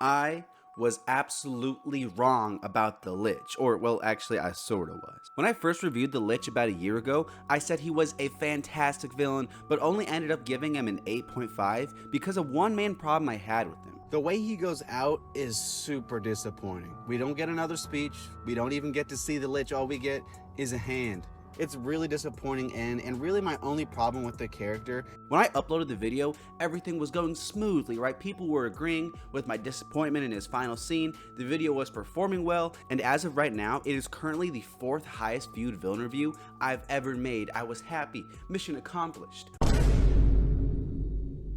I was absolutely wrong about the Lich, or well, actually I sorta was. When I first reviewed the Lich about a year ago, I said he was a fantastic villain, but only ended up giving him an 8.5 because of one main problem I had with him. The way he goes out is super disappointing. We don't get another speech, we don't even get to see the Lich, all we get is a hand. It's really disappointing and really my only problem with the character. When I uploaded the video, everything was going smoothly, right? People were agreeing with my disappointment in his final scene, the video was performing well, and as of right now, it is currently the 4th highest viewed villain review I've ever made. I was happy, mission accomplished.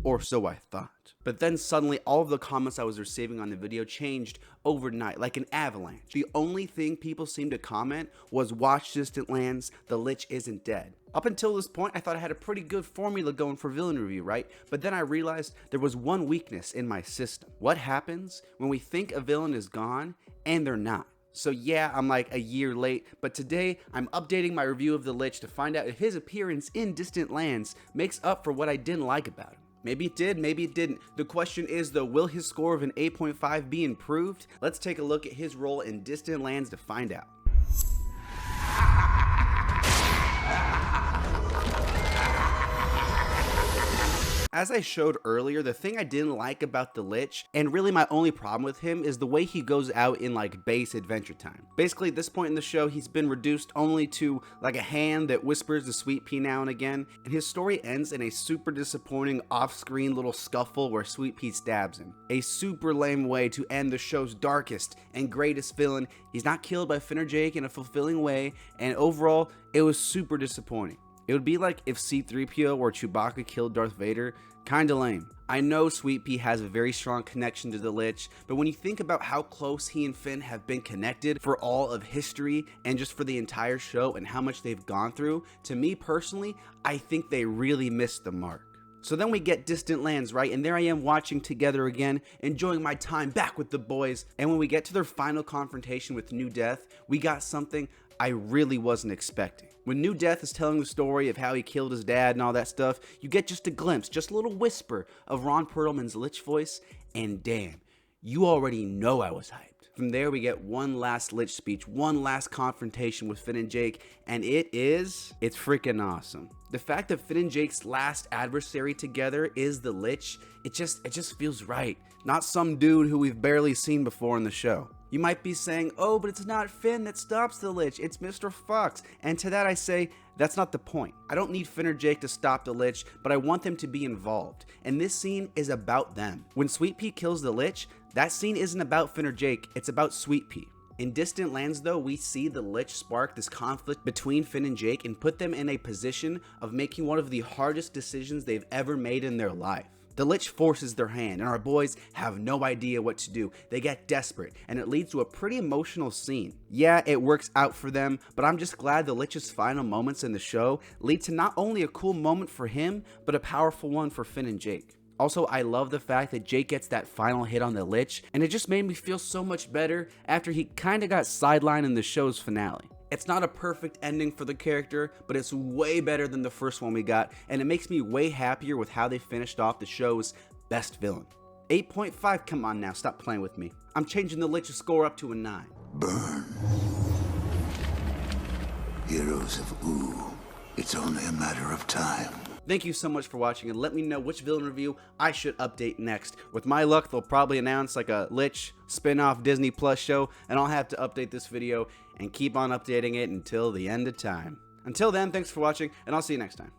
Or so I thought. But then suddenly all of the comments I was receiving on the video changed overnight, like an avalanche. The only thing people seemed to comment was watch Distant Lands, the Lich isn't dead. Up until this point, I thought I had a pretty good formula going for villain review, right? But then I realized there was one weakness in my system. What happens when we think a villain is gone and they're not? So yeah, I'm like a year late, but today I'm updating my review of the Lich to find out if his appearance in Distant Lands makes up for what I didn't like about him. Maybe it did, maybe it didn't. The question is though, will his score of an 8.5 be improved? Let's take a look at his role in Distant Lands to find out. As I showed earlier, the thing I didn't like about the Lich, and really my only problem with him, is the way he goes out in like base Adventure Time. Basically at this point in the show, he's been reduced only to like a hand that whispers the Sweet Pea now and again, and his story ends in a super disappointing off-screen little scuffle where Sweet Pea stabs him. A super lame way to end the show's darkest and greatest villain. He's not killed by Finn or Jake in a fulfilling way, and overall, it was super disappointing. It would be like if C-3PO or Chewbacca killed Darth Vader, kinda lame. I know Sweet Pea has a very strong connection to the Lich, but when you think about how close he and Finn have been connected for all of history and just for the entire show and how much they've gone through, to me personally, I think they really missed the mark. So then we get Distant Lands, right? And there I am watching together again, enjoying my time back with the boys. And when we get to their final confrontation with New Death, we got something I really wasn't expecting. When New Death is telling the story of how he killed his dad and all that stuff, you get just a glimpse, just a little whisper of Ron Perlman's Lich voice, and damn, you already know I was hyped. From there, we get one last Lich speech, one last confrontation with Finn and Jake, and it's freaking awesome. The fact that Finn and Jake's last adversary together is the Lich, it just feels right. Not some dude who we've barely seen before in the show. You might be saying, oh, but it's not Finn that stops the Lich, it's Mr. Fox. And to that I say, that's not the point. I don't need Finn or Jake to stop the Lich, but I want them to be involved. And this scene is about them. When Sweet Pea kills the Lich, that scene isn't about Finn or Jake, it's about Sweet Pea. In Distant Lands though, we see the Lich spark this conflict between Finn and Jake and put them in a position of making one of the hardest decisions they've ever made in their life. The Lich forces their hand, and our boys have no idea what to do. They get desperate, and it leads to a pretty emotional scene. Yeah, it works out for them, but I'm just glad the Lich's final moments in the show lead to not only a cool moment for him, but a powerful one for Finn and Jake. Also, I love the fact that Jake gets that final hit on the Lich, and it just made me feel so much better after he kinda got sidelined in the show's finale. It's not a perfect ending for the character, but it's way better than the first one we got, and it makes me way happier with how they finished off the show's best villain. 8.5, come on now, stop playing with me. I'm changing the Lich's score up to a 9. Burn. Heroes of Ooh, it's only a matter of time. Thank you so much for watching, and let me know which villain review I should update next. With my luck, they'll probably announce like a Lich spin-off Disney Plus show, and I'll have to update this video and keep on updating it until the end of time. Until then, thanks for watching, and I'll see you next time.